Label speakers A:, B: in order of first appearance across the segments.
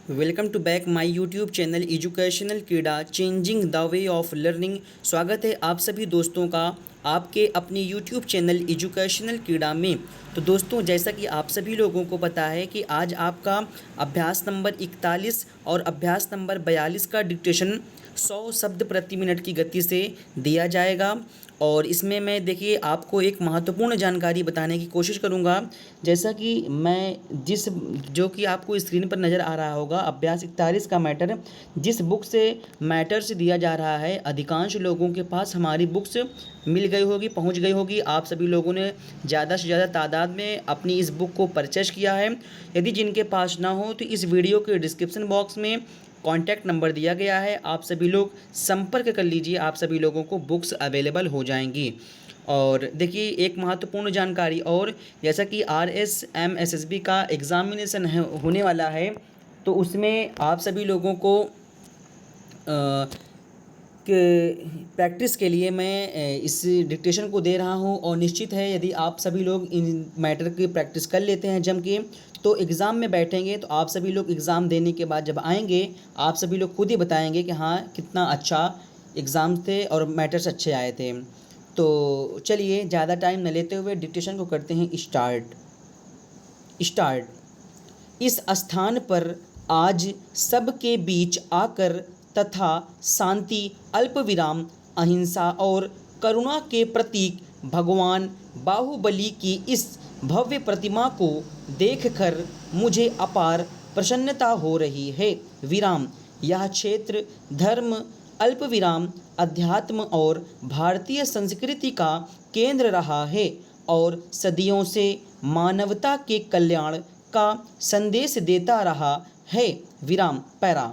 A: Welcome to back my YouTube channel educational Krida changing the way of learning. स्वागत है आप सभी दोस्तों का आपके अपने यूट्यूब चैनल एजुकेशनल क्रीड़ा में। तो दोस्तों, जैसा कि आप सभी लोगों को पता है कि आज आपका अभ्यास नंबर 41 और अभ्यास नंबर 42 का डिक्टेशन 100 शब्द प्रति मिनट की गति से दिया जाएगा। और इसमें मैं देखिए आपको एक महत्वपूर्ण जानकारी बताने की कोशिश करूंगा। जैसा कि मैं जो कि आपको स्क्रीन पर नज़र आ रहा होगा, अभ्यास 41 का मैटर जिस बुक से मैटर्स दिया जा रहा है, अधिकांश लोगों के पास हमारी बुक्स मिल गई होगी, पहुंच गई होगी। आप सभी लोगों ने ज़्यादा से ज़्यादा तादाद में अपनी इस बुक को परचेज किया है। यदि जिनके पास ना हो तो इस वीडियो के डिस्क्रिप्शन बॉक्स में कॉन्टैक्ट नंबर दिया गया है, आप सभी लोग संपर्क कर लीजिए, आप सभी लोगों को बुक्स अवेलेबल हो जाएंगी। और देखिए एक महत्वपूर्ण जानकारी और, जैसा कि RSMSSB का एग्ज़ामिनेशन होने वाला है, तो उसमें आप सभी लोगों को प्रैक्टिस के लिए मैं इस डिक्टेशन को दे रहा हूं। और निश्चित है यदि आप सभी लोग इन मैटर की प्रैक्टिस कर लेते हैं जम के, तो एग्ज़ाम में बैठेंगे तो आप सभी लोग एग्ज़ाम देने के बाद जब आएंगे, आप सभी लोग खुद ही बताएंगे कि हाँ कितना अच्छा एग्ज़ाम थे और मैटर्स अच्छे आए थे। तो चलिए ज़्यादा टाइम न लेते हुए डिक्टेशन को करते हैं स्टार्ट। इस स्थान पर आज सबके बीच आकर तथा शांति, अल्प विराम, अहिंसा और करुणा के प्रतीक भगवान बाहुबली की इस भव्य प्रतिमा को देखकर मुझे अपार प्रसन्नता हो रही है। विराम। यह क्षेत्र धर्म, अल्प विराम, अध्यात्म और भारतीय संस्कृति का केंद्र रहा है और सदियों से मानवता के कल्याण का संदेश देता रहा है। विराम पैरा।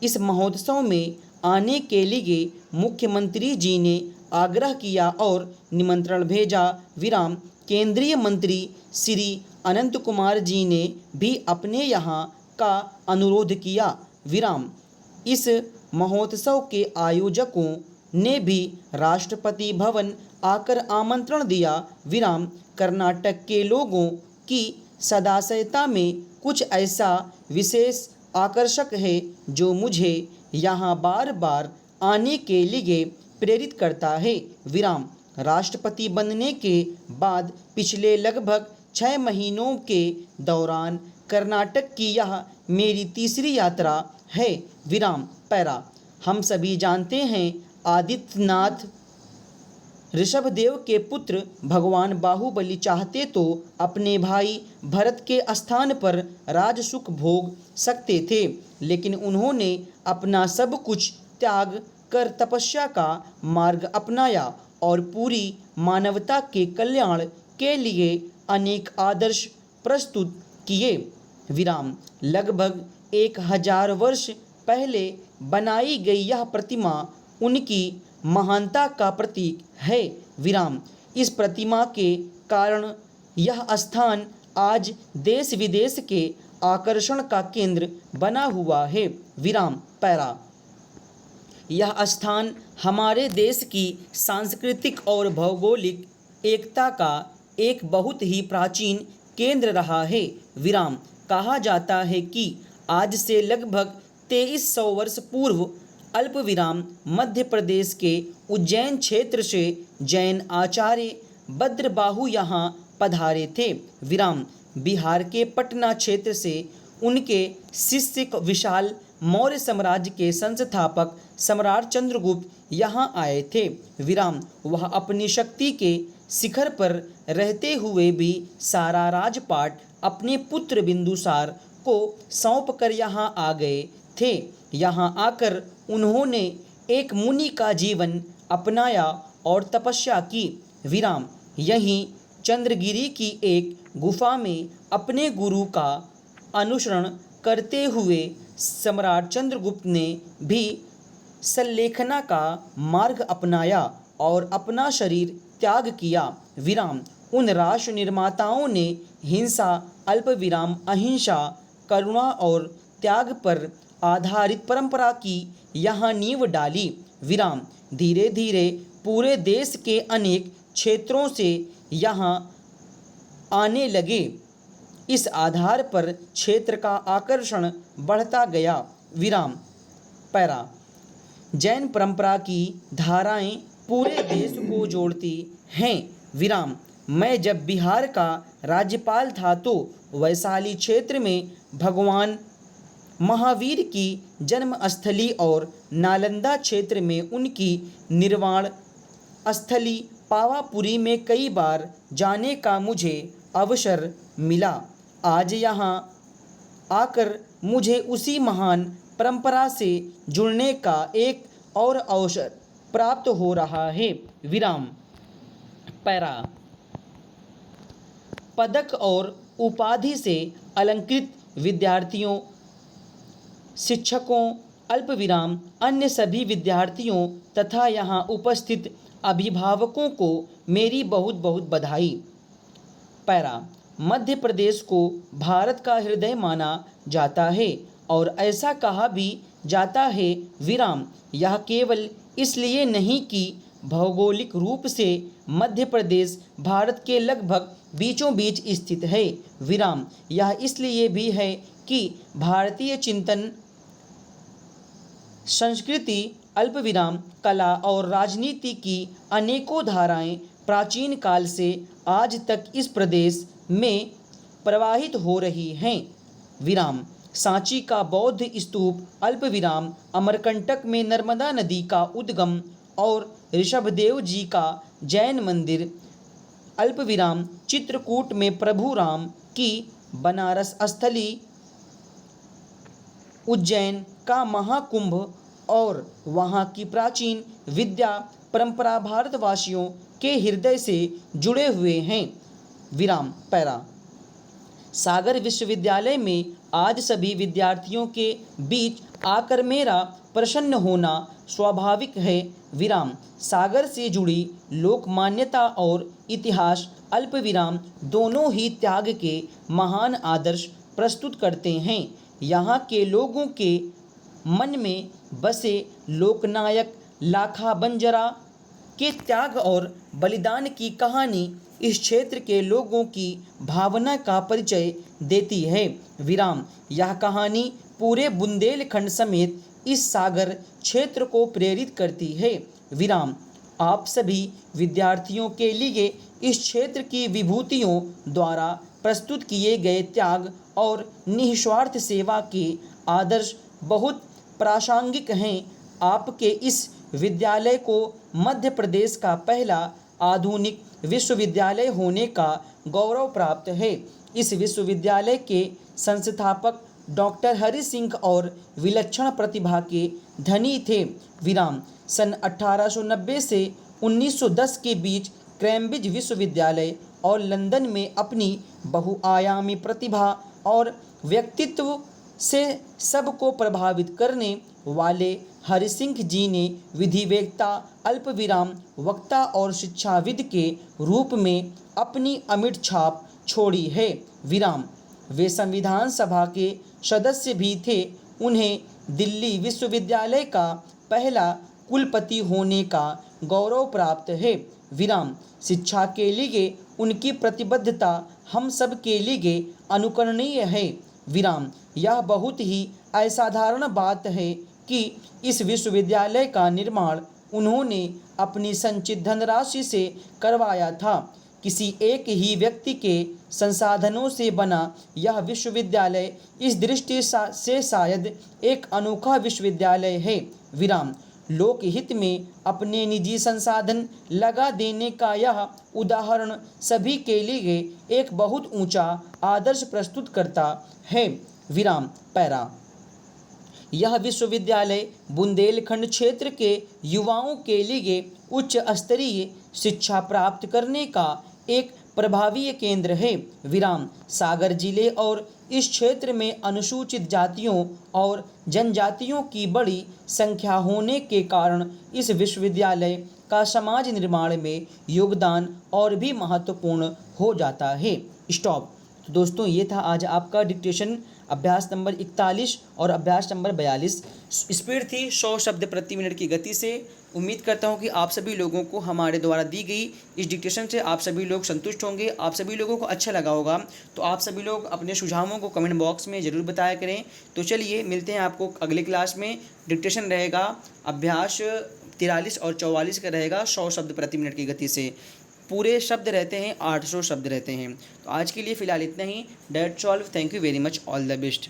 A: इस महोत्सव में आने के लिए मुख्यमंत्री जी ने आग्रह किया और निमंत्रण भेजा। विराम। केंद्रीय मंत्री श्री अनंत कुमार जी ने भी अपने यहाँ का अनुरोध किया। विराम। इस महोत्सव के आयोजकों ने भी राष्ट्रपति भवन आकर आमंत्रण दिया। विराम। कर्नाटक के लोगों की सदाशयता में कुछ ऐसा विशेष आकर्षक है जो मुझे यहाँ बार बार आने के लिए प्रेरित करता है। विराम। राष्ट्रपति बनने के बाद पिछले लगभग 6 महीनों के दौरान कर्नाटक की यह मेरी तीसरी यात्रा है। विराम पैरा। हम सभी जानते हैं आदित्यनाथ ऋषभदेव के पुत्र भगवान बाहुबली चाहते तो अपने भाई भरत के स्थान पर राजसुख भोग सकते थे, लेकिन उन्होंने अपना सब कुछ त्याग कर तपस्या का मार्ग अपनाया और पूरी मानवता के कल्याण के लिए अनेक आदर्श प्रस्तुत किए। विराम। लगभग 1000 वर्ष पहले बनाई गई यह प्रतिमा उनकी महानता का प्रतीक है। विराम। इस प्रतिमा के कारण यह स्थान आज देश विदेश के आकर्षण का केंद्र बना हुआ है। विराम पैरा। यह स्थान हमारे देश की सांस्कृतिक और भौगोलिक एकता का एक बहुत ही प्राचीन केंद्र रहा है। विराम। कहा जाता है कि आज से लगभग 2300 वर्ष पूर्व अल्प विराम मध्य प्रदेश के उज्जैन क्षेत्र से जैन आचार्य भद्रबाहु यहाँ पधारे थे। विराम। बिहार के पटना क्षेत्र से उनके शिष्य विशाल मौर्य साम्राज्य के संस्थापक सम्राट चंद्रगुप्त यहाँ आए थे। विराम। वह अपनी शक्ति के शिखर पर रहते हुए भी सारा राजपाट अपने पुत्र बिंदुसार को सौंप कर यहाँ आ गए थे। यहाँ आकर उन्होंने एक मुनि का जीवन अपनाया और तपस्या की। विराम। यहीं चंद्रगिरी की एक गुफा में अपने गुरु का अनुसरण करते हुए सम्राट चंद्रगुप्त ने भी संलेखना का मार्ग अपनाया और अपना शरीर त्याग किया। विराम। उन राष्ट्र निर्माताओं ने हिंसा, अल्प विराम, अहिंसा, करुणा और त्याग पर आधारित परंपरा की यहाँ नींव डाली। विराम। धीरे धीरे पूरे देश के अनेक क्षेत्रों से यहाँ आने लगे इस आधार पर क्षेत्र का आकर्षण बढ़ता गया। विराम। पैरा। जैन परंपरा की धाराएं पूरे देश को जोड़ती हैं। विराम। मैं जब बिहार का राज्यपाल था तो वैशाली क्षेत्र में भगवान महावीर की जन्मस्थली और नालंदा क्षेत्र में उनकी निर्वाण स्थली पावापुरी में कई बार जाने का मुझे अवसर मिला। आज यहाँ आकर मुझे उसी महान परंपरा से जुड़ने का एक और अवसर प्राप्त हो रहा है। विराम। पैरा। पदक और उपाधि से अलंकृत विद्यार्थियों, शिक्षकों, अल्पविराम अन्य सभी विद्यार्थियों तथा यहाँ उपस्थित अभिभावकों को मेरी बहुत बहुत बधाई। पैरा। मध्य प्रदेश को भारत का हृदय माना जाता है और ऐसा कहा भी जाता है। विराम। यह केवल इसलिए नहीं कि भौगोलिक रूप से मध्य प्रदेश भारत के लगभग बीचों बीच स्थित है। विराम। यह इसलिए भी है कि भारतीय चिंतन, संस्कृति, अल्पविराम कला और राजनीति की अनेकों धाराएं प्राचीन काल से आज तक इस प्रदेश में प्रवाहित हो रही हैं। विराम। सांची का बौद्ध स्तूप, अल्पविराम अमरकंटक में नर्मदा नदी का उद्गम और ऋषभदेव जी का जैन मंदिर, अल्पविराम चित्रकूट में प्रभु राम की बनारस स्थली, उज्जैन का महाकुंभ और वहाँ की प्राचीन विद्या परंपरा भारतवासियों के हृदय से जुड़े हुए हैं। विराम। पैरा। सागर विश्वविद्यालय में आज सभी विद्यार्थियों के बीच आकर मेरा प्रसन्न होना स्वाभाविक है। विराम। सागर से जुड़ी लोक मान्यता और इतिहास अल्पविराम दोनों ही त्याग के महान आदर्श प्रस्तुत करते हैं। यहाँ के लोगों के मन में बसे लोकनायक लाखा बंजरा के त्याग और बलिदान की कहानी इस क्षेत्र के लोगों की भावना का परिचय देती है। विराम। यह कहानी पूरे बुंदेलखंड समेत इस सागर क्षेत्र को प्रेरित करती है। विराम। आप सभी विद्यार्थियों के लिए इस क्षेत्र की विभूतियों द्वारा प्रस्तुत किए गए त्याग और निस्वार्थ सेवा के आदर्श बहुत प्रासंगिक हैं। आपके इस विद्यालय को मध्य प्रदेश का पहला आधुनिक विश्वविद्यालय होने का गौरव प्राप्त है। इस विश्वविद्यालय के संस्थापक डॉक्टर हरि सिंह और विलक्षण प्रतिभा के धनी थे। विराम। सन 1890 से 1910 के बीच कैम्ब्रिज विश्वविद्यालय और लंदन में अपनी बहुआयामी प्रतिभा और व्यक्तित्व से सबको प्रभावित करने वाले हरि सिंह जी ने विधिवेत्ता, अल्पविराम वक्ता और शिक्षाविद के रूप में अपनी अमिट छाप छोड़ी है। विराम। वे संविधान सभा के सदस्य भी थे। उन्हें दिल्ली विश्वविद्यालय का पहला कुलपति होने का गौरव प्राप्त है। विराम। शिक्षा के लिए उनकी प्रतिबद्धता हम सब के लिए अनुकरणीय है। विराम। यह बहुत ही असाधारण बात है कि इस विश्वविद्यालय का निर्माण उन्होंने अपनी संचित धनराशि से करवाया था। किसी एक ही व्यक्ति के संसाधनों से बना यह विश्वविद्यालय इस दृष्टि से शायद एक अनोखा विश्वविद्यालय है। विराम। लोकहित में अपने निजी संसाधन लगा देने का यह उदाहरण सभी के लिए एक बहुत ऊंचा आदर्श प्रस्तुत करता है। विराम। पैरा। यह विश्वविद्यालय बुंदेलखंड क्षेत्र के युवाओं के लिए उच्च स्तरीय शिक्षा प्राप्त करने का एक प्रभावी केंद्र है। विराम। सागर जिले और इस क्षेत्र में अनुसूचित जातियों और जनजातियों की बड़ी संख्या होने के कारण इस विश्वविद्यालय का समाज निर्माण में योगदान और भी महत्वपूर्ण हो जाता है। स्टॉप। तो दोस्तों, ये था आज आपका डिक्टेशन। अभ्यास नंबर 41 और अभ्यास नंबर 42। स्पीड थी 100 शब्द प्रति मिनट की गति से। उम्मीद करता हूँ कि आप सभी लोगों को हमारे द्वारा दी गई इस डिक्टेशन से आप सभी लोग संतुष्ट होंगे, आप सभी लोगों को अच्छा लगा होगा। तो आप सभी लोग अपने सुझावों को कमेंट बॉक्स में ज़रूर बताया करें। तो चलिए मिलते हैं आपको अगले क्लास में। डिक्टेशन रहेगा अभ्यास 43 और 44 का रहेगा 100 शब्द प्रति मिनट की गति से। पूरे शब्द रहते हैं 800 शब्द रहते हैं। तो आज के लिए फ़िलहाल इतना ही। That's all, thank you very much, all the best.